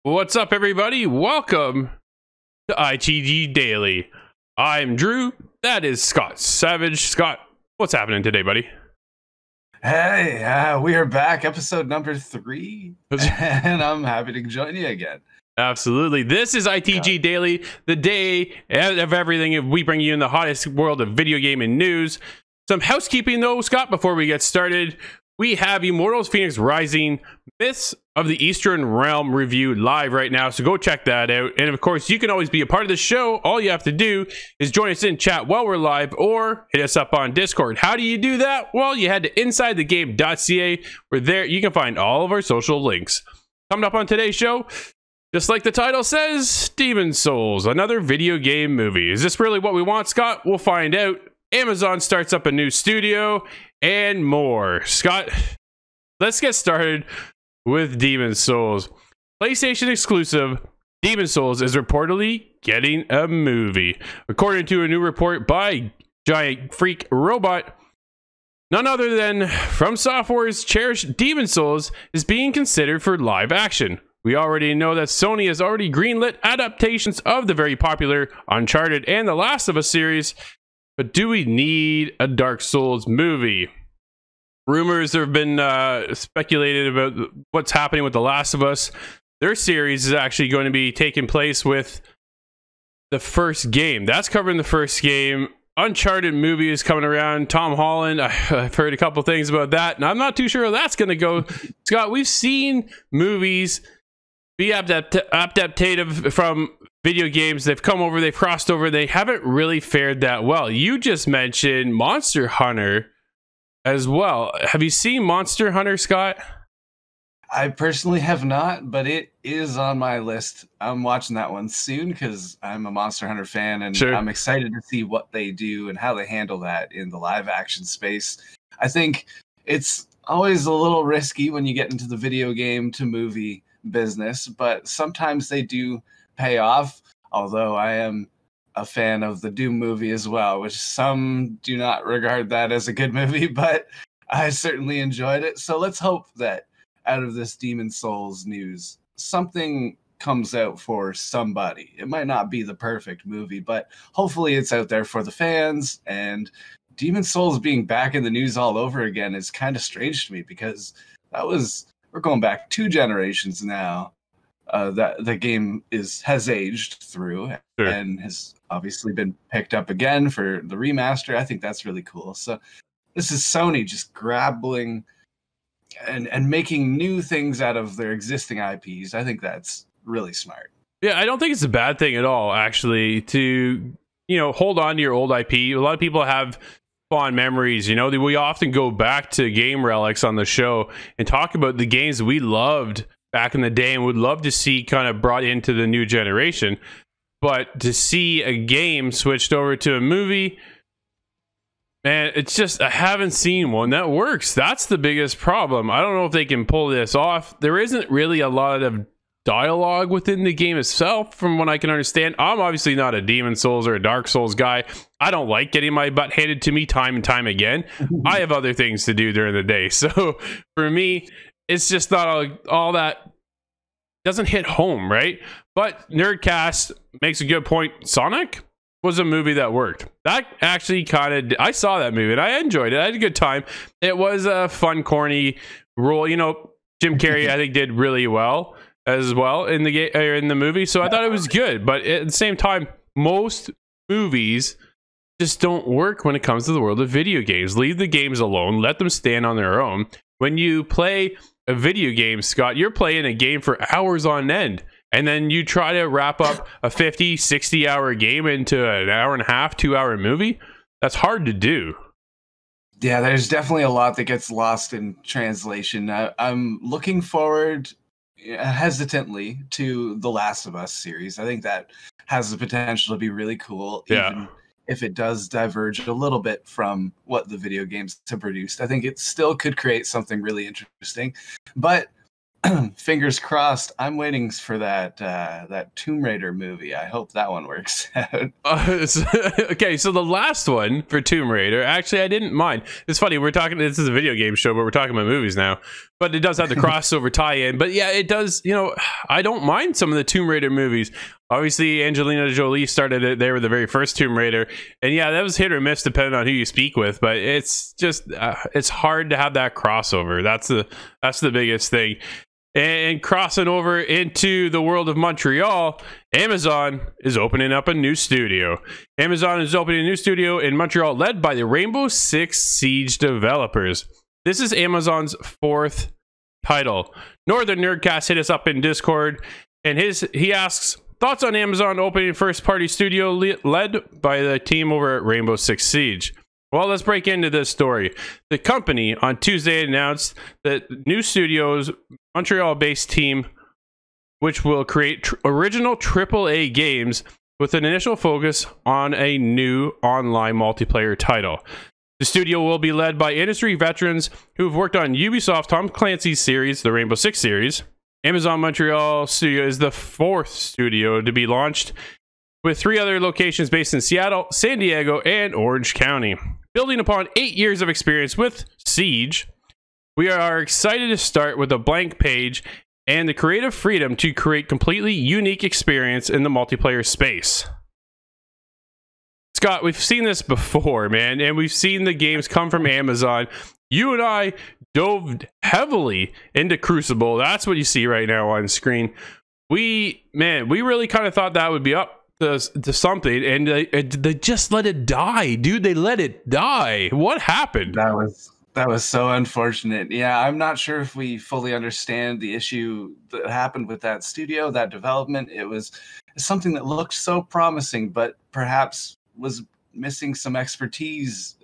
What's up, everybody? Welcome to ITG Daily. I'm Drew. That is Scott Savage. Scott, what's happening today, buddy? Hey, we are back, episode number 3, and I'm happy to join you again. Absolutely. This is ITG Daily, the day of everything. We bring you in the hottest world of video gaming news. Some housekeeping, though, Scott, before we get started. We have Immortals Phoenix Rising Myths of the Eastern Realm review live right now, so go check that out. And of course, you can always be a part of the show. All you have to do is join us in chat while we're live or hit us up on Discord. How do you do that? Well, you head to insidethegame.ca, where there you can find all of our social links. Coming up on today's show, just like the title says, Demon Souls, another video game movie. Is this really what we want, Scott? We'll find out. Amazon starts up a new studio and more. Scott, let's get started with Demon Souls. PlayStation exclusive Demon Souls is reportedly getting a movie. According to a new report by Giant Freak Robot, none other than From Software's cherished Demon Souls is being considered for live action. We already know that Sony has already greenlit adaptations of the very popular Uncharted and The Last of Us series, but do we need a Dark Souls movie? Rumors have been speculated about what's happening with The Last of Us. Their series is actually going to be taking place with the first game. That's covering the first game. Uncharted movie is coming around. Tom Holland, I've heard a couple things about that, and I'm not too sure how that's going to go. Scott, we've seen movies be adaptative from video games. They've come over, they've crossed over, they haven't really fared that well. You just mentioned Monster Hunter as well. Have you seen Monster Hunter, Scott? I personally have not, but it is on my list. I'm watching that one soon because I'm a Monster Hunter fan, and I'm excited to see what they do and how they handle that in the live action space. I think it's always a little risky when you get into the video game to movie business, but sometimes they do pay off, although I am a fan of the Doom movie as well, which some do not regard that as a good movie, but I certainly enjoyed it. So let's hope that out of this Demon Souls news, something comes out for somebody. It might not be the perfect movie, but hopefully it's out there for the fans. And Demon Souls being back in the news all over again is kind of strange to me, because we're going back 2 generations now. That the game has aged through and has obviously been picked up again for the remaster. I think that's really cool. So this is Sony just grappling and making new things out of their existing IPs. I think that's really smart. Yeah, I don't think it's a bad thing at all, actually, to hold on to your old IP. A lot of people have fond memories. We often go back to game relics on the show and talk about the games we loved back in the day and would love to see kind of brought into the new generation. But to see a game switched over to a movie, man, it's just, I haven't seen one that works. That's the biggest problem. I don't know if they can pull this off. There isn't really a lot of dialogue within the game itself, from what I can understand. I'm obviously not a Demon Souls or a Dark Souls guy. I don't like getting my butt handed to me time and time again. I have other things to do during the day. So for me, it's just not all that doesn't hit home, right? But Nerdcast makes a good point. Sonic was a movie that worked. That actually I saw that movie and I enjoyed it. I had a good time. It was a fun, corny role. Jim Carrey, I think, did really well as well in the movie. So I thought it was good. But at the same time, most movies just don't work when it comes to the world of video games. Leave the games alone. Let them stand on their own. When you play a video game, Scott, you're playing a game for hours on end, and then you try to wrap up a 50, 60 hour game into an hour and a half, 2 hour movie. That's hard to do. Yeah, there's definitely a lot that gets lost in translation. I'm looking forward hesitantly to the Last of Us series. I think that has the potential to be really cool. Even if it does diverge a little bit from what the video games have produced, I think it still could create something really interesting. But fingers crossed. I'm waiting for that Tomb Raider movie. I hope that one works out. Okay, so the last one for Tomb Raider, actually, I didn't mind. It's funny, we're talking, this is a video game show, but we're talking about movies now. But it does have the crossover tie-in. But yeah, it does, you know, I don't mind some of the Tomb Raider movies. Obviously, Angelina Jolie started it. They were the very first Tomb Raider. And yeah, that was hit or miss depending on who you speak with. But it's just, it's hard to have that crossover. That's the biggest thing. And crossing over into the world of Montreal, Amazon is opening up a new studio. Amazon is opening a new studio in Montreal led by the Rainbow Six Siege developers. This is Amazon's 4th title. Northern Nerdcast hit us up in Discord, and he asks, thoughts on Amazon opening first-party studio led by the team over at Rainbow Six Siege? Well, let's break into this story. The company on Tuesday announced that new studios, Montreal-based team, which will create original AAA games with an initial focus on a new online multiplayer title. The studio will be led by industry veterans who have worked on Ubisoft Tom Clancy's series, the Rainbow Six series. Amazon Montreal studio is the 4th studio to be launched, with 3 other locations based in Seattle, San Diego, and Orange County. Building upon 8 years of experience with Siege, we are excited to start with a blank page and the creative freedom to create completely unique experience in the multiplayer space. Scott, we've seen this before, man, and we've seen the games come from Amazon. You and I dove heavily into Crucible. That's what you see right now on screen. We really kind of thought that would be up to something, and they just let it die, dude. They let it die. What happened? That was so unfortunate. Yeah, I'm not sure if we fully understand the issue that happened with that studio, that development. It was something that looked so promising, but perhaps was missing some expertise.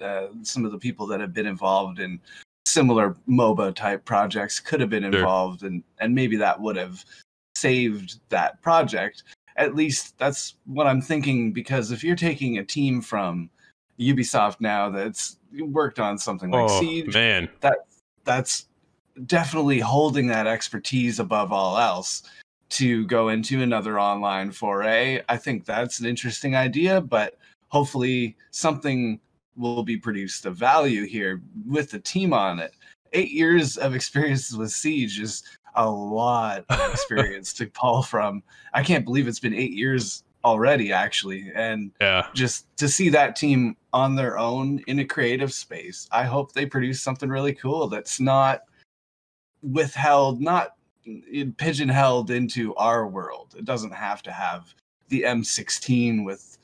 Some of the people that have been involved in similar MOBA type projects could have been involved, and maybe that would have saved that project. At least that's what I'm thinking, because if you're taking a team from Ubisoft now that's worked on something like Siege, man, that's definitely holding that expertise above all else to go into another online foray. I think that's an interesting idea, but hopefully something will be produced of value here with the team on it. 8 years of experience with Siege is a lot of experience to pull from. I can't believe it's been 8 years already, actually. And just to see that team on their own in a creative space, I hope they produce something really cool that's not withheld, not pigeonholed into our world. It doesn't have to have the M16 with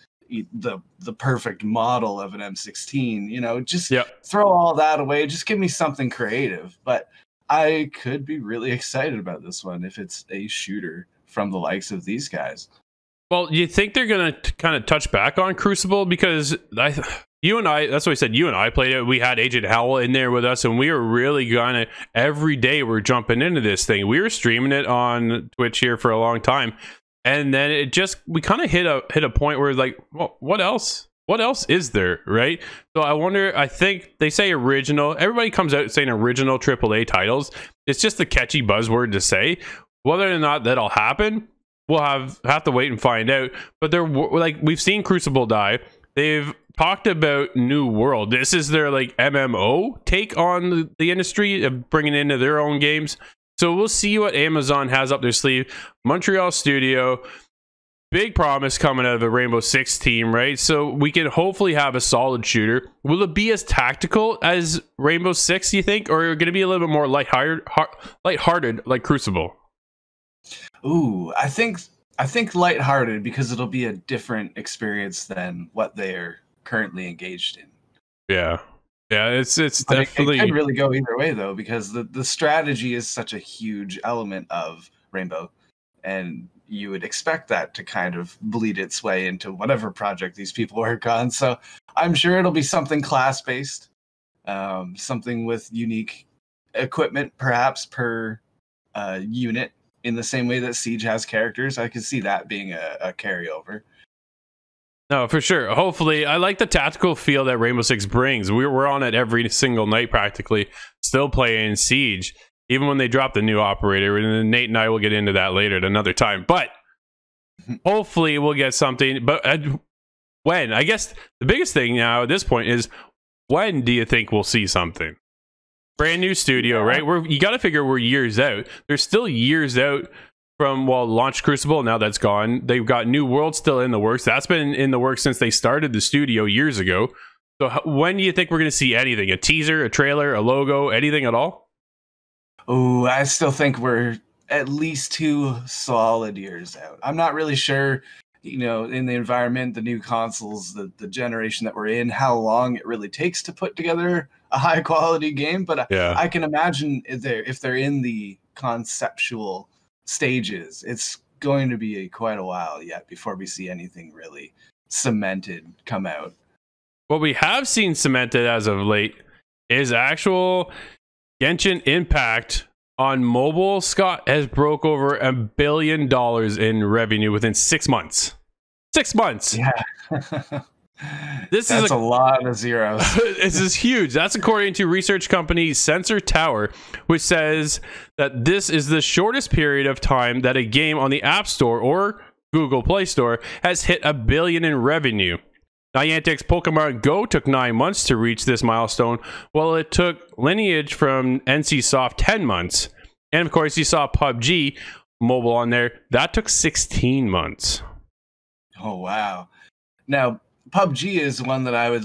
the perfect model of an M16, you know, just throw all that away. Just give me something creative. But I could be really excited about this one if it's a shooter from the likes of these guys. Well, you think they're going to kind of touch back on Crucible? Because you and I, that's what I said, you and I played it. We had Agent Howell in there with us, and we were really going to, every day we're jumping into this thing. We were streaming it on Twitch here for a long time. And then it just, we kind of hit a point where like, well, what else? What else is there, right? So I wonder, I think they say original. Everybody comes out saying original AAA titles. It's just a catchy buzzword to say. Whether or not that'll happen, we'll have to wait and find out. But they're like, we've seen Crucible die. They've talked about New World. This is their like MMO take on the industry of bringing into their own games. So we'll see what Amazon has up their sleeve. Montreal studio. Big promise coming out of the Rainbow Six team, right? So we can hopefully have a solid shooter. Will it be as tactical as Rainbow Six, you think? Or going to be a little bit more lighthearted like Crucible? Ooh, I think lighthearted, because it'll be a different experience than what they're currently engaged in. Yeah, it's definitely... It could really go either way, though, because the strategy is such a huge element of Rainbow, and you would expect that to kind of bleed its way into whatever project these people work on. So I'm sure it'll be something class-based, something with unique equipment, perhaps per unit, in the same way that Siege has characters. I could see that being a carryover. No, for sure. Hopefully, I like the tactical feel that Rainbow Six brings. We're on it every single night practically, still playing Siege. even when they drop the new operator. And Nate and I will get into that later at another time. But hopefully we'll get something. But when? I guess the biggest thing now at this point is, when do you think we'll see something? Brand new studio, right? You got to figure we're years out. There's still years out from, well, launch Crucible. Now that's gone. They've got New World still in the works. That's been in the works since they started the studio years ago. So when do you think we're going to see anything? A teaser, a trailer, a logo, anything at all? Oh, I still think we're at least 2 solid years out. I'm not really sure, you know, in the environment, the new consoles, the generation that we're in, how long it really takes to put together a high quality game. But yeah, I can imagine if they're in the conceptual stages, it's going to be quite a while yet before we see anything really cemented come out. What we have seen cemented as of late is actual Genshin Impact on mobile. Scott has broke over $1 billion in revenue within 6 months. 6 months. Yeah. That's a lot of zeros. This is huge. That's according to research company Sensor Tower, which says that this is the shortest period of time that a game on the App Store or Google Play Store has hit $1 billion in revenue. Niantic's Pokemon Go took 9 months to reach this milestone, while it took Lineage from NCSoft 10 months. And of course, you saw PUBG mobile on there. That took 16 months. Oh, wow. Now, PUBG is one that I would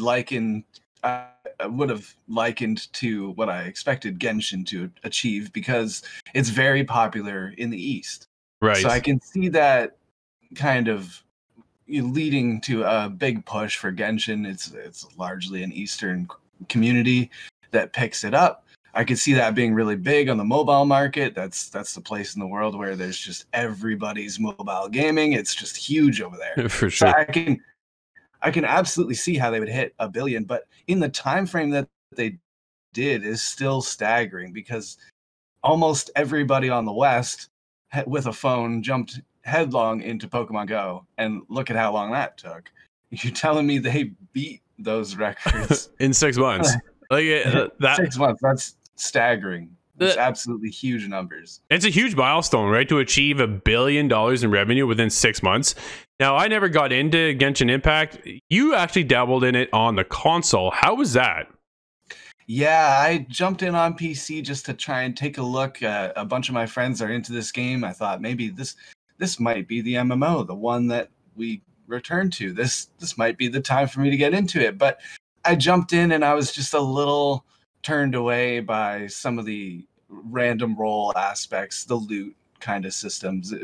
have likened to what I expected Genshin to achieve, because it's very popular in the East. Right. So I can see that kind of leading to a big push for Genshin. It's largely an Eastern community that picks it up. I could see that being really big on the mobile market. That's the place in the world where there's just everybody's mobile gaming. It's just huge over there. For sure. So I can absolutely see how they would hit $1 billion, but in the time frame that they did is still staggering, because almost everybody on the West with a phone jumped headlong into Pokemon Go, and look at how long that took. You're telling me they beat those records in 6 months? Like that 6 months. That's staggering. It's absolutely huge numbers. It's a huge milestone, right? To achieve $1 billion in revenue within 6 months. Now, I never got into Genshin Impact. You actually dabbled in it on the console. How was that? Yeah, I jumped in on PC just to try and take a look. A bunch of my friends are into this game. I thought maybe this might be the MMO, the one that we return to. This might be the time for me to get into it. But I jumped in and I was just a little turned away by some of the random roll aspects, the loot kind of systems.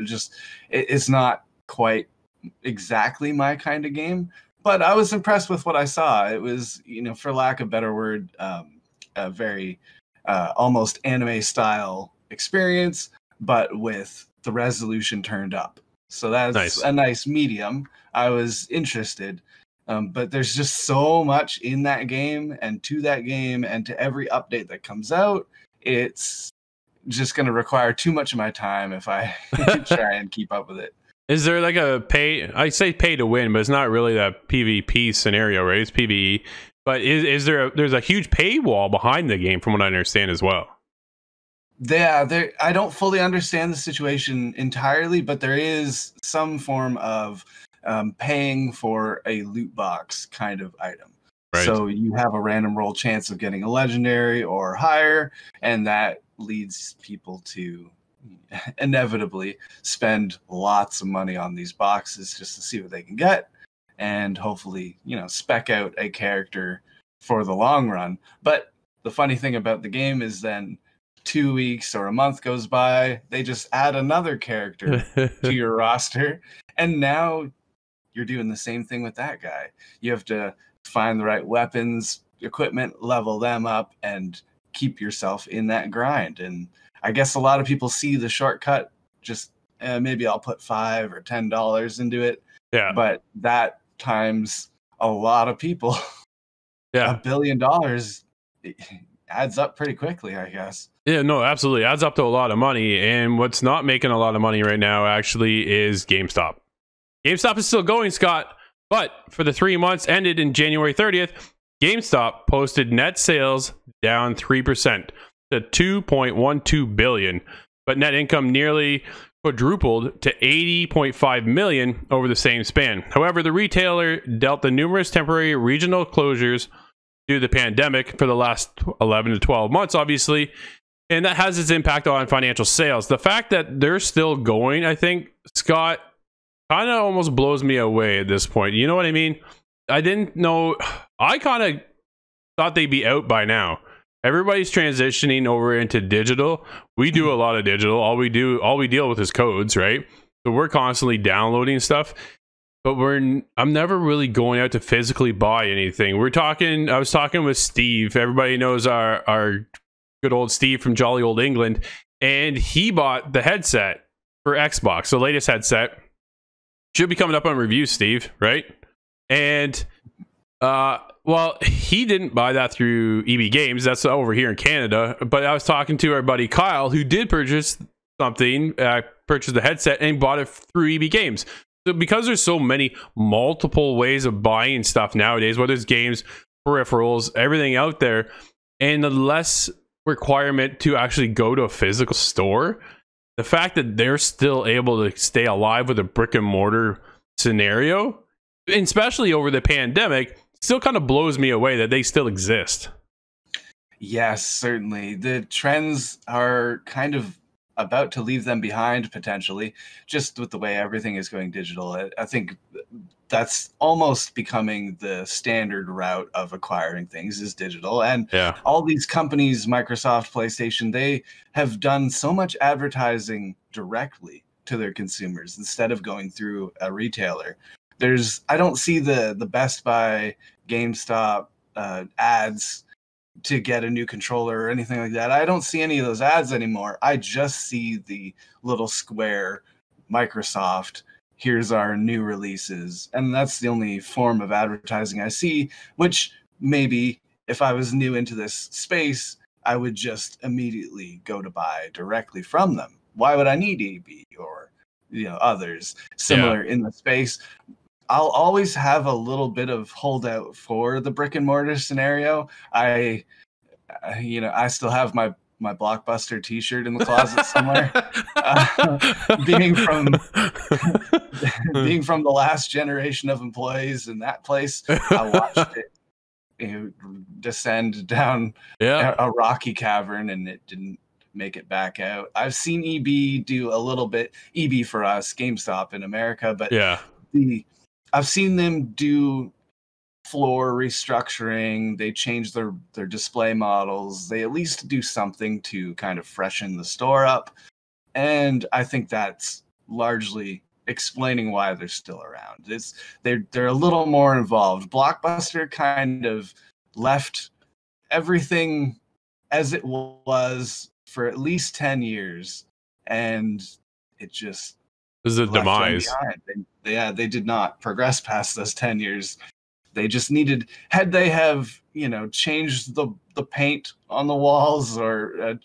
It's not quite exactly my kind of game, but I was impressed with what I saw. It was, for lack of a better word, a very almost anime style experience, but with the resolution turned up. So that's nice. A nice medium. I was interested. But there's just so much in that game and to every update that comes out. It's just going to require too much of my time if I try and keep up with it. Is there like I say pay to win, but it's not really that PvP scenario, right? It's PvE. But there's a huge paywall behind the game from what I understand as well. Yeah, I don't fully understand the situation entirely, but there is some form of paying for a loot box kind of item. Right. So you have a random roll chance of getting a legendary or higher, and that leads people to inevitably spend lots of money on these boxes just to see what they can get, and hopefully, spec out a character for the long run. But the funny thing about the game is then 2 weeks or a month goes by, they just add another character to your roster, and now you're doing the same thing with that guy. You have to find the right weapons, equipment, level them up, and keep yourself in that grind. And I guess a lot of people see the shortcut, just maybe I'll put $5 or $10 into it. Yeah. But that times a lot of people. Yeah. $1 billion adds up pretty quickly, I guess. Yeah, no, absolutely. Adds up to a lot of money. And what's not making a lot of money right now actually is GameStop. GameStop is still going, Scott, but for the 3 months ended in January 30th, GameStop posted net sales down 3%. to 2.12 billion, but net income nearly quadrupled to 80.5 million over the same span. However, the retailer dealt the numerous temporary regional closures due to the pandemic for the last 11 to 12 months, obviously, and that has its impact on financial sales. The fact that they're still going, I think, Scott, kind of almost blows me away at this point. You know what I mean? I didn't know. I kind of thought they'd be out by now. Everybody's transitioning over into digital. We do a lot of digital. All we deal with is codes, right? So we're constantly downloading stuff, but I'm never really going out to physically buy anything. I was talking with Steve. Everybody knows our good old Steve from jolly old England, and he bought the headset for Xbox, the latest headset. Should be coming up on review, Steve, right? And well, he didn't buy that through EB Games. That's over here in Canada. But I was talking to our buddy Kyle, who did purchase something, purchased the headset, and bought it through EB Games. So because there's so many multiple ways of buying stuff nowadays, whether it's games, peripherals, everything out there, and the less requirement to actually go to a physical store, the fact that they're still able to stay alive with a brick and mortar scenario, and especially over the pandemic, still kind of blows me away that they still exist. Yes, certainly. The trends are kind of about to leave them behind, potentially, just with the way everything is going digital. I think that's almost becoming the standard route of acquiring things is digital. And all these companies, Microsoft, PlayStation, they have done so much advertising directly to their consumers instead of going through a retailer. I don't see the Best Buy, GameStop ads to get a new controller or anything like that. I don't see any of those ads anymore. I just see the little square Microsoft, here's our new releases. And that's the only form of advertising I see, which maybe if I was new into this space, I would just immediately go to buy directly from them. Why would I need EB or others similar in the space? I'll always have a little bit of holdout for the brick and mortar scenario. I still have my Blockbuster T-shirt in the closet somewhere. Being from the last generation of employees in that place, I watched it descend down a rocky cavern, and it didn't make it back out. I've seen EB do a little bit. EB for us, GameStop in America, but I've seen them do floor restructuring. They change their display models. They at least do something to kind of freshen the store up. And I think that's largely explaining why they're still around. They're a little more involved. Blockbuster kind of left everything as it was for at least 10 years. And it just... This is a demise. They did not progress past those 10 years. They just needed, had they have, changed the paint on the walls or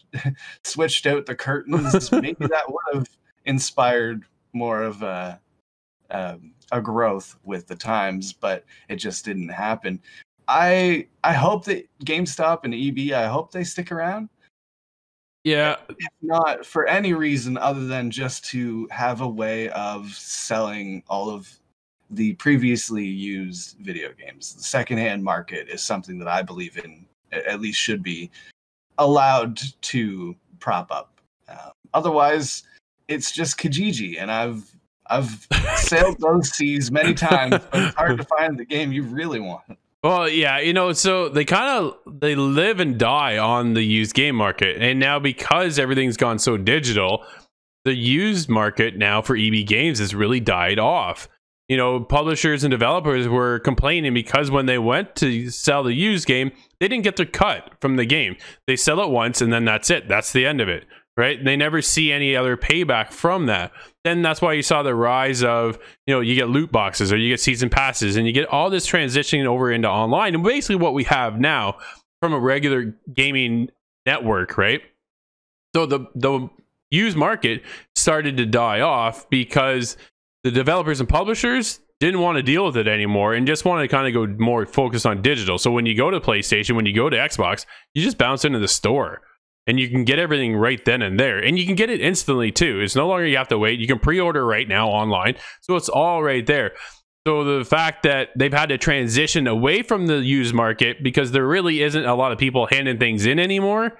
switched out the curtains, maybe that would have inspired more of a growth with the times, but it just didn't happen. I hope that GameStop and EB, I hope they stick around. Yeah. If not for any reason other than just to have a way of selling all of the previously used video games. The secondhand market is something that I believe in, at least should be allowed to prop up. Otherwise, it's just Kijiji, and I've sailed those seas many times, but it's hard to find the game you really want. Well, yeah, so they live and die on the used game market. And now because everything's gone so digital, the used market now for EB Games has really died off. Publishers and developers were complaining because when they went to sell the used game, they didn't get their cut from the game. They sell it once and then that's it. That's the end of it, right? They never see any other payback from that. Then that's why you saw the rise of, you get loot boxes or you get season passes and you get all this transitioning over into online. And basically what we have now from a regular gaming network, right? So the used market started to die off because the developers and publishers didn't want to deal with it anymore and just wanted to kind of go more focused on digital. So when you go to PlayStation, when you go to Xbox, you just bounce into the store. and you can get everything right then and there, and you can get it instantly too. It's no longer you have to wait. You can pre-order right now online, so it's all right there. So the fact that they've had to transition away from the used market because there really isn't a lot of people handing things in anymore,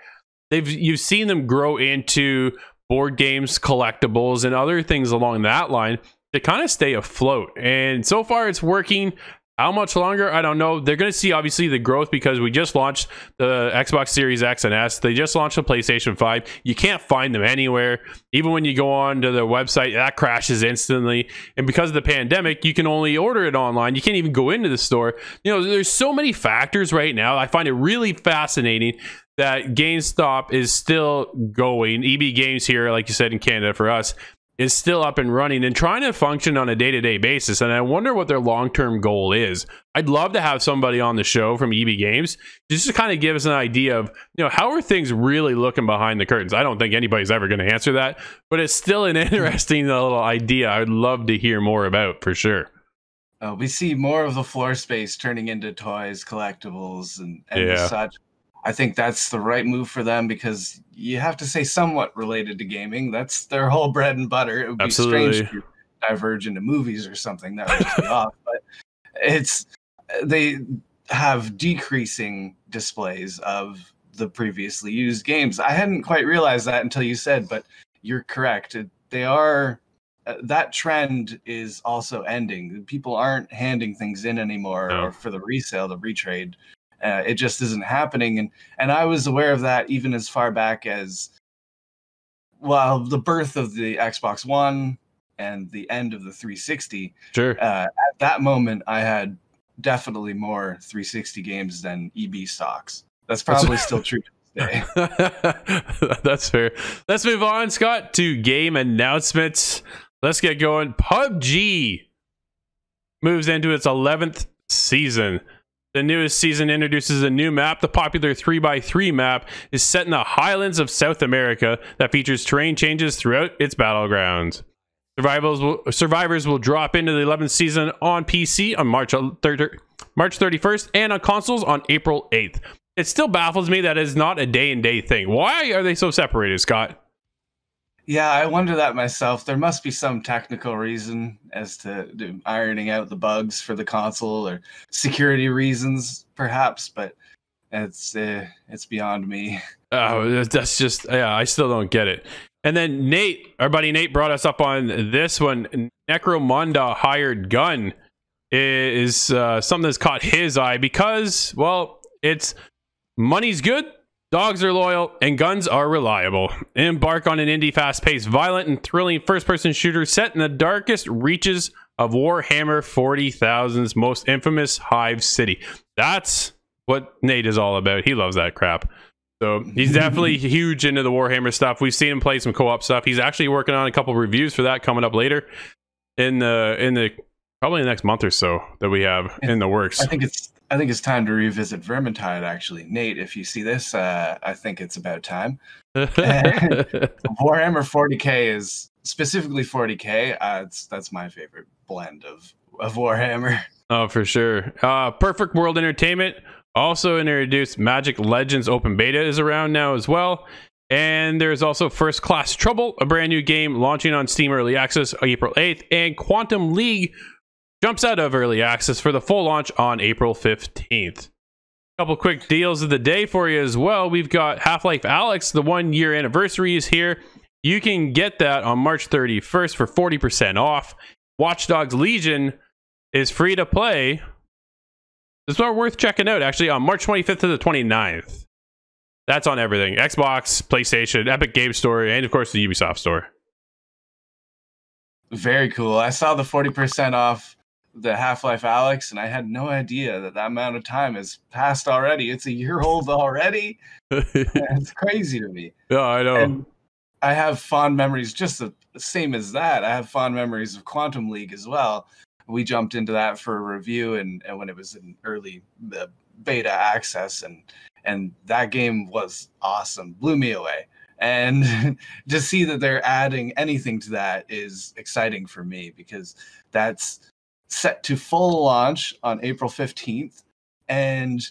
you've seen them grow into board games, collectibles, and other things along that line to kind of stay afloat. And so far it's working. How much longer? I don't know. They're going to see obviously the growth because we just launched the Xbox Series X and S. They just launched the PlayStation 5. You can't find them anywhere. Even when you go on to their website, that crashes instantly. And because of the pandemic, you can only order it online. You can't even go into the store. You know, there's so many factors right now. I find it really fascinating that GameStop is still going. EB Games here, like you said, in Canada for us, is still up and running and trying to function on a day-to-day basis. And I wonder what their long-term goal is. I'd love to have somebody on the show from EB Games just to kind of give us an idea of, you know, how are things really looking behind the curtains. I don't think anybody's ever going to answer that, but it's still an interesting little idea I would love to hear more about for sure. We see more of the floor space turning into toys, collectibles, and such. I think that's the right move for them because you have to say somewhat related to gaming. That's their whole bread and butter. It would be strange to diverge into movies or something. That would just be off. But they have decreasing displays of the previously used games. I hadn't quite realized that until you said, but you're correct. They are. That trend is also ending. People aren't handing things in anymore or for the resale, the retrade. It just isn't happening, and I was aware of that even as far back as, well, the birth of the Xbox One and the end of the 360. Sure. At that moment, I had definitely more 360 games than EB stocks. That's probably still true to this day. That's fair. Let's move on, Scott, to game announcements. Let's get going. PUBG moves into its 11th season. The newest season introduces a new map. The popular 3x3 map is set in the highlands of South America that features terrain changes throughout its battlegrounds. Survivors will drop into the 11th season on PC on March 31st and on consoles on April 8th. It still baffles me that it's not a day-and-day thing. Why are they so separated, Scott? Yeah, I wonder that myself. There must be some technical reason as to ironing out the bugs for the console or security reasons, perhaps, but it's beyond me. Oh, that's just, yeah, I still don't get it. And then Nate, our buddy Nate, brought us up on this one. Necromunda Hired Gun is something that's caught his eye because, well, it's money's good, dogs are loyal, and guns are reliable. Embark on an indie, fast-paced, violent, and thrilling first-person shooter set in the darkest reaches of Warhammer 40,000's most infamous Hive City. That's what Nate is all about. He loves that crap. So he's definitely huge into the Warhammer stuff. We've seen him play some co-op stuff. He's actually working on a couple reviews for that coming up later in the probably the next month or so that we have in the works. I think it's time to revisit Vermintide, actually. Nate, if you see this, I think it's about time. Warhammer 40k is specifically 40k. That's my favorite blend of Warhammer. Oh, for sure. Perfect World Entertainment also introduced Magic Legends Open Beta is around now as well. And there's also First Class Trouble, a brand new game launching on Steam Early Access April 8th. And Quantum League jumps out of early access for the full launch on April 15th. A couple quick deals of the day for you as well. We've got Half-Life Alyx. The 1-year anniversary is here. You can get that on March 31st for 40% off. Watch Dogs Legion is free to play. It's not worth checking out, actually, on March 25th to the 29th. That's on everything. Xbox, PlayStation, Epic Games Store, and of course the Ubisoft Store. Very cool. I saw the 40% off the Half-Life Alyx, and I had no idea that amount of time has passed already. It's a year old already. It's crazy to me. Yeah, I know. And I have fond memories, just the same as that. I have fond memories of Quantum League as well. We jumped into that for a review, and when it was in early beta access, and that game was awesome. Blew me away. And to see that they're adding anything to that is exciting for me because that's set to full launch on April 15th. And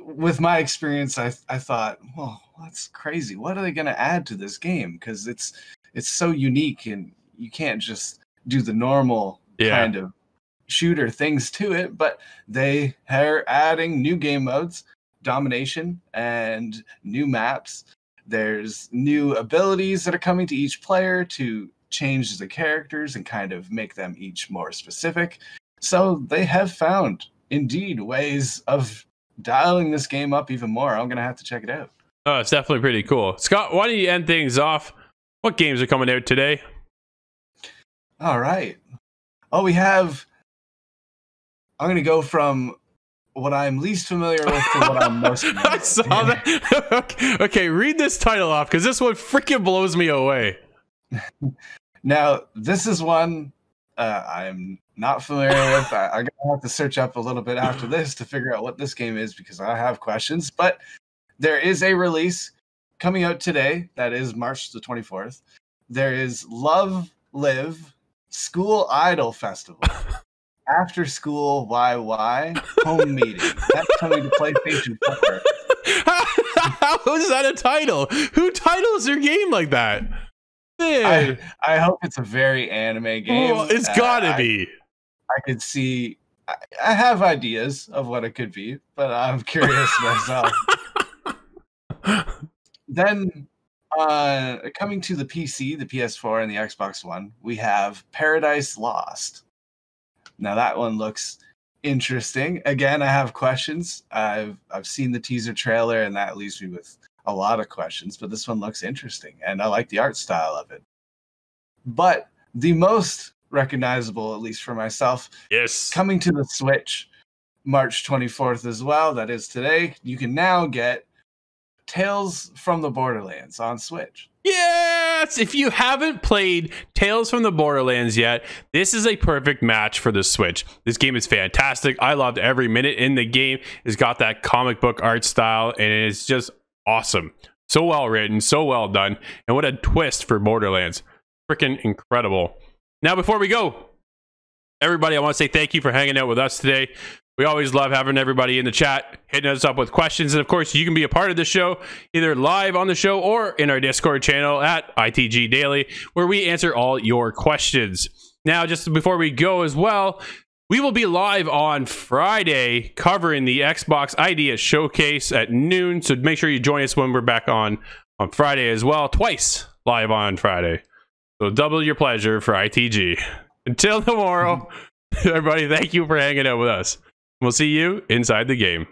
with my experience, I thought, well, that's crazy. What are they going to add to this game? Because it's so unique, and you can't just do the normal kind of shooter things to it. But they are adding new game modes, domination, and new maps. There's new abilities that are coming to each player to change the characters and kind of make them each more specific. So they have found, indeed, ways of dialing this game up even more. I'm going to have to check it out. Oh, it's definitely pretty cool. Scott, why don't you end things off? What games are coming out today? All right. Oh, we have... I'm going to go from what I'm least familiar with to what I'm most familiar with. I saw that. Okay, read this title off, because this one freaking blows me away. Now, this is one I'm not familiar with. I'm going to have to search up a little bit after this to figure out what this game is, because I have questions. But there is a release coming out today. That is March the 24th. There is Love Live School Idol Festival. After School YY Home Meeting. That's coming to PlayStation 4. How is that a title? Who titles their game like that? I hope it's a very anime game. Well, it's gotta be. I could see. I have ideas of what it could be, but I'm curious myself. Then, coming to the PC, the PS4, and the Xbox One, we have Paradise Lost. Now that one looks interesting. Again, I have questions. I've seen the teaser trailer, and that leaves me with a lot of questions. But this one looks interesting, and I like the art style of it. But the most recognizable, at least for myself, coming to the Switch, March 24th as well. That is today. You can now get Tales from the Borderlands on Switch. Yes! If you haven't played Tales from the Borderlands yet, this is a perfect match for the Switch. This game is fantastic. I loved every minute in the game. It's got that comic book art style, and it's just awesome. So well written, so well done, and what a twist for Borderlands. Freaking incredible. Now, before we go, everybody, I want to say thank you for hanging out with us today. We always love having everybody in the chat, hitting us up with questions. And of course, you can be a part of the show, either live on the show or in our Discord channel at ITG Daily, where we answer all your questions. Now, just before we go as well, we will be live on Friday covering the Xbox Idea Showcase at noon. So make sure you join us when we're back on Friday as well. Twice live on Friday. So double your pleasure for ITG. Until tomorrow, everybody, thank you for hanging out with us. We'll see you inside the game.